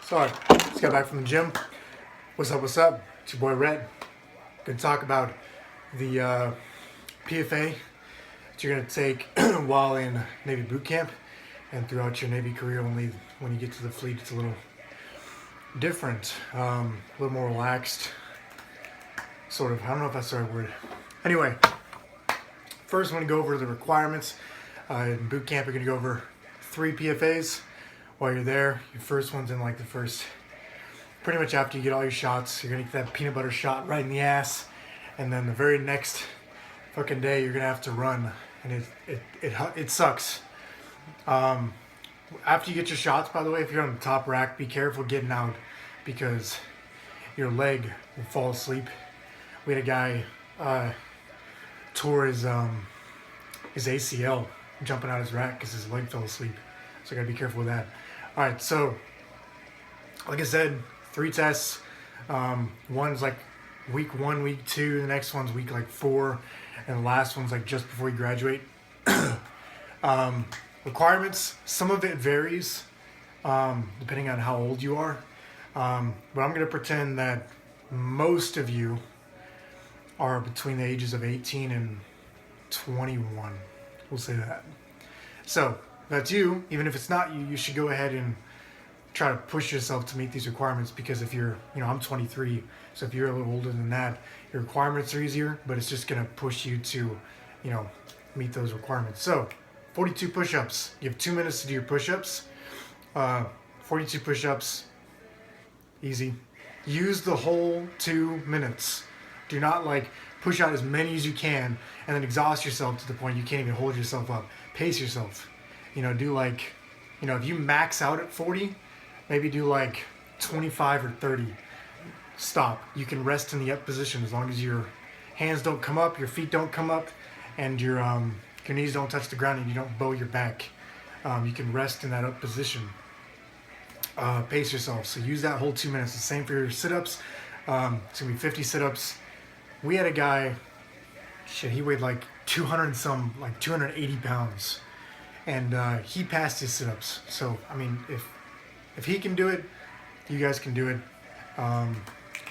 Sorry, just got back from the gym. What's up, what's up? It's your boy Rett. Gonna talk about the PFA that you're gonna take while in Navy boot camp and throughout your Navy career. Only when you get to the fleet, it's a little different, a little more relaxed, sort of. I don't know if that's the right word. Anyway, first I'm gonna go over the requirements. In boot camp, you're gonna go over 3 PFAs. While you're there, your first one's in like the first, pretty much after you get all your shots, you're gonna get that peanut butter shot right in the ass, and then the very next fucking day you're gonna have to run, and it sucks. After you get your shots, by the way, if you're on the top rack, be careful getting out because your leg will fall asleep. We had a guy tore his ACL jumping out his rack because his leg fell asleep. So I gotta be careful with that. All right, so like I said, 3 tests. One's like week 1, week 2. The next one's week like 4, and the last one's like just before you graduate. Requirements. Some of it varies depending on how old you are. But I'm gonna pretend that most of you are between the ages of 18 and 21. We'll say that. So if that's you, even if it's not you, you should go ahead and try to push yourself to meet these requirements, because if you're, I'm 23, so if you're a little older than that, your requirements are easier, but it's just going to push you to, meet those requirements. So 42 push-ups. You have 2 minutes to do your push-ups. 42 push-ups, easy. Use the whole 2 minutes. Do not push out as many as you can and then exhaust yourself to the point you can't even hold yourself up. Pace yourself. Do if you max out at 40, maybe do 25 or 30. Stop. You can rest in the up position as long as your hands don't come up, your feet don't come up, and your knees don't touch the ground and you don't bow your back. You can rest in that up position. Pace yourself. So use that whole 2 minutes. The same for your sit-ups. It's going to be 50 sit-ups. We had a guy, he weighed 200 and some, 280 pounds. And he passed his sit-ups. So, if he can do it, you guys can do it.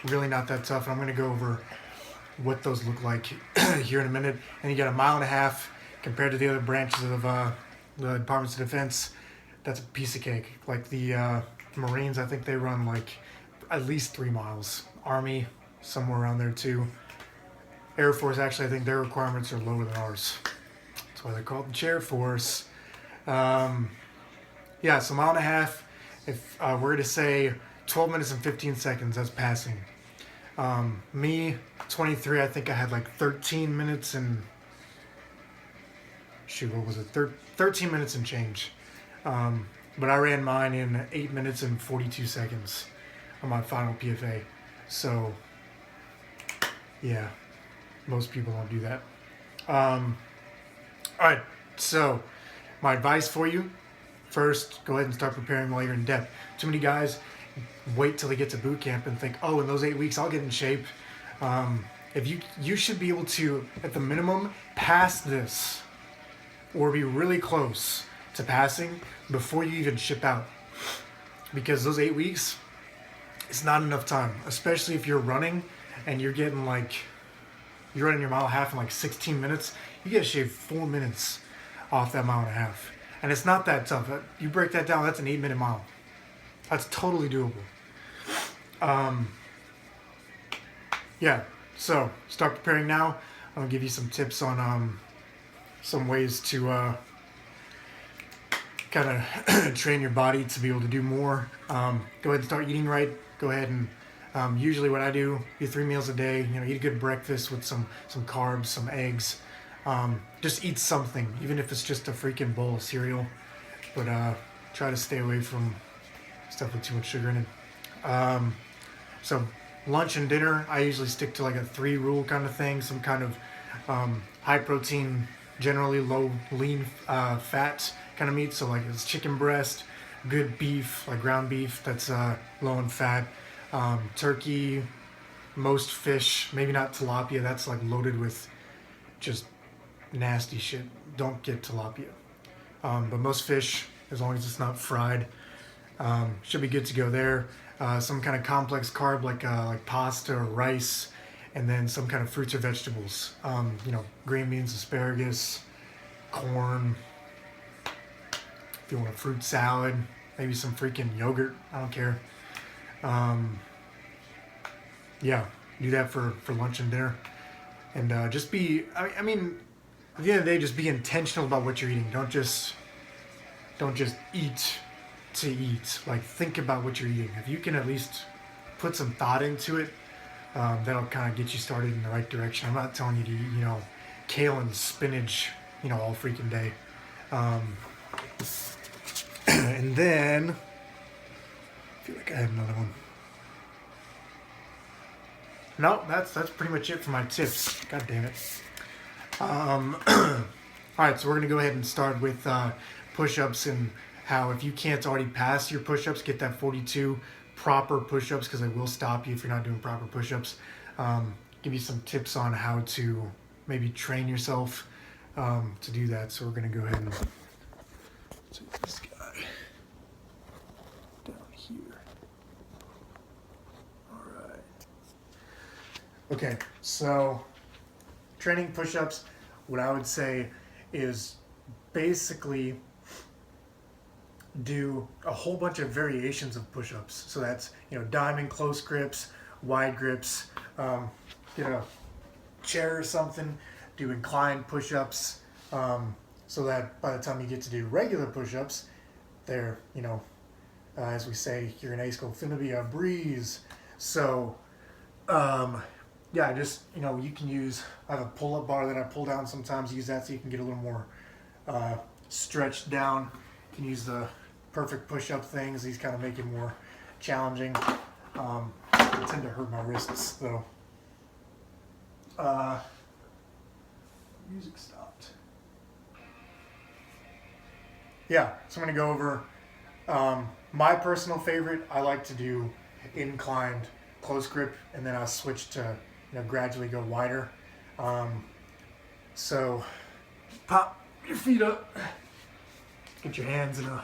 Really not that tough. And I'm going to go over what those look like here in a minute. And you got 1.5 miles compared to the other branches of the Departments of Defense. That's a piece of cake. Like the Marines, I think they run at least 3 miles. Army, somewhere around there too. Air Force, actually, I think their requirements are lower than ours. That's why they're called the Chair Force. So 1.5 miles. If we're to say 12 minutes and 15 seconds, that's passing. Me, 23, I think I had 13 minutes and... what was it? 13 minutes and change. But I ran mine in 8 minutes and 42 seconds on my final PFA. So, yeah, most people don't do that. Alright, so... my advice for you, first, go ahead and start preparing while you're in depth. Too many guys wait till they get to boot camp and think, oh, in those 8 weeks, I'll get in shape. If you should be able to, at the minimum, pass this or be really close to passing before you even ship out. Because those 8 weeks, it's not enough time, especially if you're running and you're getting you're running your 1.5 miles in 16 minutes. You got to shave 4 minutes off that 1.5 miles. And it's not that tough. You break that down, that's an 8-minute mile. That's totally doable. So start preparing now. I'm going to give you some tips on some ways to kind of train your body to be able to do more. Go ahead and start eating right. Go ahead and usually what I do, eat 3 meals a day. Eat a good breakfast with some carbs, some eggs. Just eat something, even if it's just a freaking bowl of cereal, but try to stay away from stuff with too much sugar in it. So lunch and dinner, I usually stick to a 3 rule kind of thing, some kind of high protein, generally low lean fat kind of meat. So it's chicken breast, good beef, ground beef that's low in fat, turkey, most fish, maybe not tilapia, that's loaded with just nasty shit. Don't get tilapia. But most fish, as long as it's not fried, Should be good to go there. Some kind of complex carb like pasta or rice, and then some kind of fruits or vegetables. Green beans, asparagus, corn. If you want a fruit salad, maybe some freaking yogurt. I don't care. Yeah, do that for lunch and dinner, and just be. I mean, at the end of the day, just be intentional about what you're eating. Don't just eat to eat. Like, think about what you're eating. If you can at least put some thought into it, that'll kind of get you started in the right direction. I'm not telling you to eat, kale and spinach, all freaking day. And then, I feel like I had another one. No, that's pretty much it for my tips. God damn it. All right, so we're gonna go ahead and start with push-ups, and how if you can't already pass your push-ups, get that 42 proper push-ups, because I will stop you if you're not doing proper push-ups. Give you some tips on how to maybe train yourself to do that. So we're gonna go ahead and take this guy down here. All right. Okay, so training push-ups, what I would say is basically do a whole bunch of variations of push-ups. So that's, diamond close grips, wide grips, get a chair or something, do inclined push-ups, so that by the time you get to do regular push-ups, they're, as we say here in A school, finna be a breeze. So, yeah, just, you can use, I have a pull-up bar that I pull down sometimes, use that so you can get a little more stretched down. You can use the perfect push-up things. These kind of make it more challenging. I tend to hurt my wrists, though. Music stopped. Yeah, so I'm going to go over my personal favorite. I like to do inclined close grip, and then I'll switch to gradually go wider. So pop your feet up, get your hands in a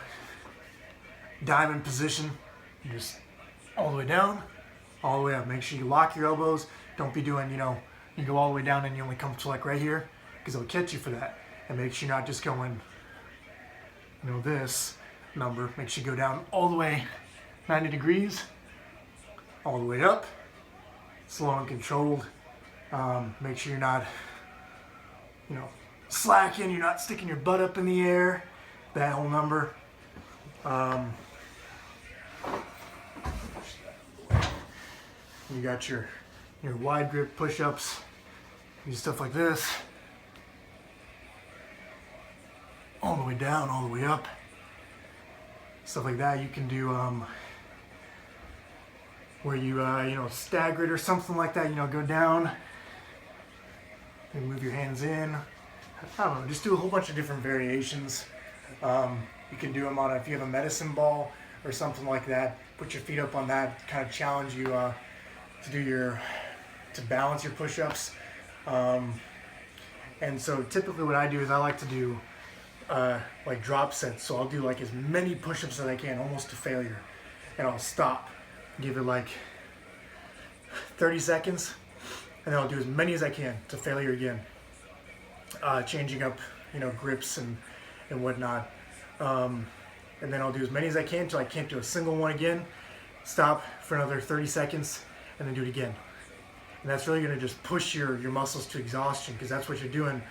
diamond position, and just all the way down, all the way up. Make sure you lock your elbows. Don't be doing, you go all the way down and you only come to like right here, because it'll catch you for that. And make sure you're not just going, this number. Make sure you go down all the way 90 degrees, all the way up, slow and controlled. Make sure you're not, slacking, you're not sticking your butt up in the air, that whole number. You got your wide grip push-ups, do stuff like this, all the way down, all the way up, stuff like that. You can do where you stagger it or something like that. Go down and move your hands in. I don't know, just do a whole bunch of different variations. You can do them on if you have a medicine ball or something like that. Put your feet up on that, kind of challenge you to balance your push-ups. And so typically what I do is I like to do like drop sets. So I'll do like as many push-ups as I can, almost to failure, and I'll stop, give it like 30 seconds, and then I'll do as many as I can to failure again, changing up grips and whatnot, and then I'll do as many as I can until I can't do a single one again, stop for another 30 seconds, and then do it again. And that's really going to just push your muscles to exhaustion, because that's what you're doing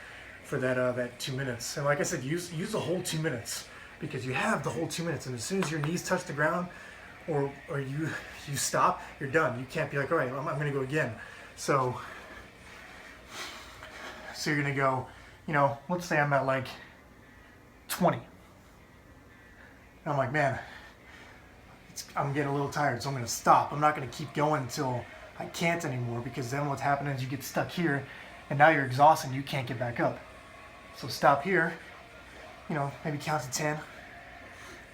for that 2 minutes. And like I said, use the whole 2 minutes, because you have the whole 2 minutes, and as soon as your knees touch the ground or you stop, you're done. You can't be like, all right, I'm going to go again. So you're going to go, let's say I'm at like 20. And I'm like, man, I'm getting a little tired, so I'm going to stop. I'm not going to keep going until I can't anymore, because then what's happening is you get stuck here, and now you're exhausted and you can't get back up. So stop here, maybe count to 10.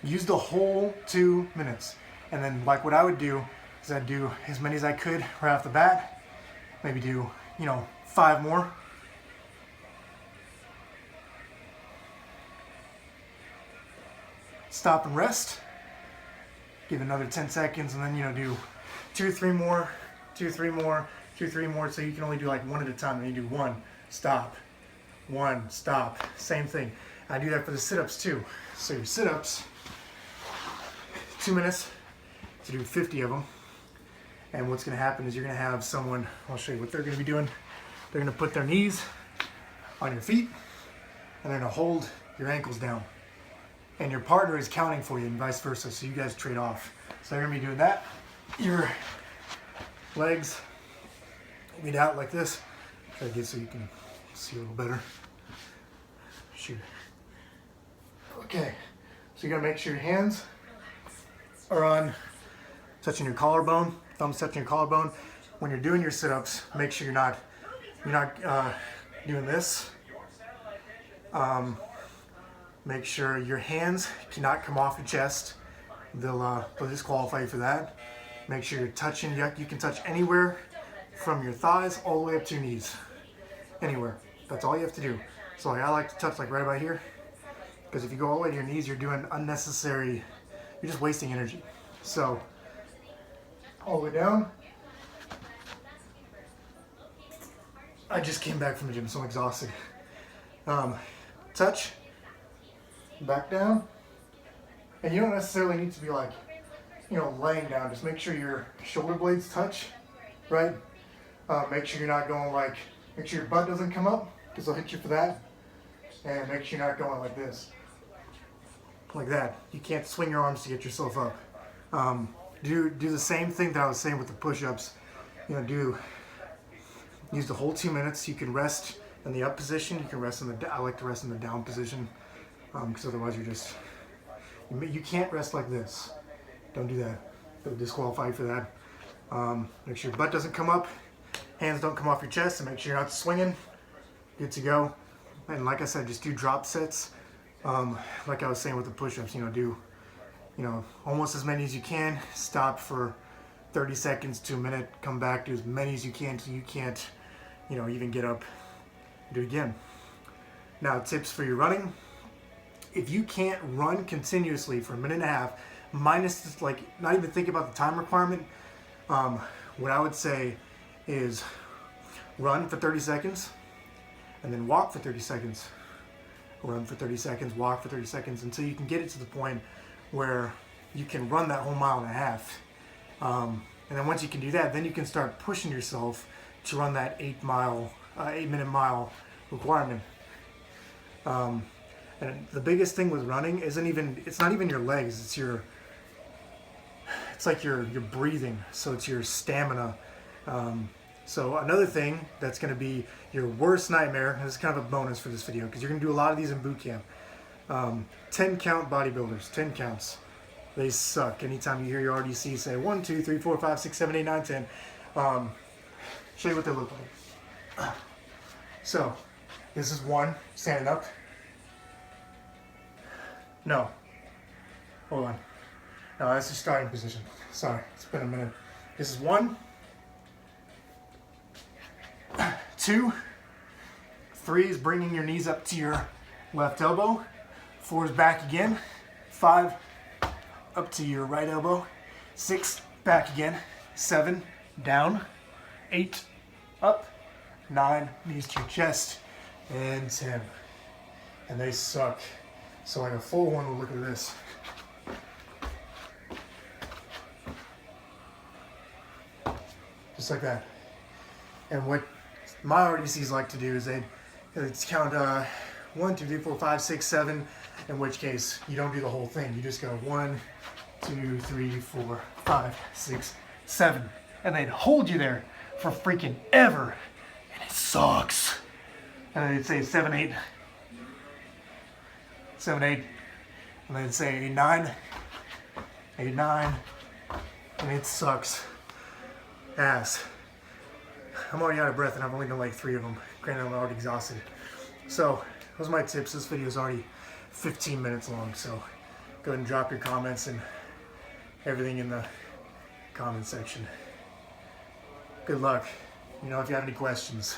Use the whole 2 minutes. And then like what I would do is I'd do as many as I could right off the bat. Maybe do, 5 more. Stop and rest. give another 10 seconds, and then, you know, do 2, 3 more, 2, 3 more, 2, 3 more, so you can only do like one at a time. And you do 1, stop, 1, stop, same thing. I do that for the sit-ups too. So your sit-ups, 2 minutes to do 50 of them. And what's going to happen is you're going to have someone, I'll show you what they're going to be doing. They're going to put their knees on your feet, and they're going to hold your ankles down. And your partner is counting for you and vice versa, so you guys trade off. So they're going to be doing that. Your legs will be out like this. Try to get so you can see a little better. Shoot. Okay, so you got to make sure your hands are on touching your collarbone, thumbs touching your collarbone. When you're doing your sit-ups, make sure you're not doing this. Make sure your hands cannot come off your chest. They'll disqualify you for that. Make sure you're touching, you can touch anywhere from your thighs all the way up to your knees. Anywhere. That's all you have to do. So like, I like to touch like right about here, because if you go all the way to your knees, you're doing unnecessary, you're just wasting energy. So, all the way down. I just came back from the gym, so I'm exhausted. Touch, back down, and you don't necessarily need to be like, you know, laying down. Just make sure your shoulder blades touch, right? Make sure you're not going like, make sure your butt doesn't come up, because they'll hit you for that. And make sure you're not going like this, like that. You can't swing your arms to get yourself up. Do the same thing that I was saying with the push-ups. You know, use the whole 2 minutes. You can rest in the up position. You can rest in the. I like to rest in the down position, because otherwise you can't rest like this. Don't do that. They'll disqualify you for that. Make sure your butt doesn't come up, hands don't come off your chest, and make sure you're not swinging. Good to go. And like I said, just do drop sets. Like I was saying with the push-ups, do almost as many as you can. Stop for 30 seconds to a minute. Come back, do as many as you can till you can't, even get up. Do it again. Now, tips for your running. If you can't run continuously for a minute and a half, minus not even think about the time requirement, what I would say is run for 30 seconds and then walk for 30 seconds. Run for 30 seconds, walk for 30 seconds until you can get it to the point where you can run that whole mile and a half. And then once you can do that, then you can start pushing yourself to run that 8-minute mile requirement. And the biggest thing with running it's not even your legs, it's like your breathing, so it's your stamina. So another thing that's going to be your worst nightmare, and this is kind of a bonus for this video because you're going to do a lot of these in boot camp. 10 count bodybuilders, 10 counts. They suck. Anytime you hear your RDC say 1, 2, 3, 4, 5, 6, 7, 8, 9, 10, show you what they look like. So this is one, standing up. No. Hold on. No, that's the starting position. Sorry, it's been a minute. This is 1, 2, 3 is bringing your knees up to your left elbow. 4 is back again. 5, up to your right elbow. 6, back again. 7, down. 8, up. 9, knees to your chest. And 10. And they suck. So like a full one will look at this. Just like that. And what my RDCs like to do is they'd count 1, 2, 3, 4, 5, 6, 7, in which case you don't do the whole thing. You just go 1, 2, 3, 4, 5, 6, 7. And they'd hold you there for freaking ever. And it sucks. And then they'd say 7, 8. 7, 8. And they'd say 8, 9. 8, 9. And it sucks. Ass. I'm already out of breath and I've only done like 3 of them. Granted, I'm already exhausted. So, those are my tips. This video is already 15 minutes long, so go ahead and drop your comments and everything in the comment section. Good luck. If you have any questions.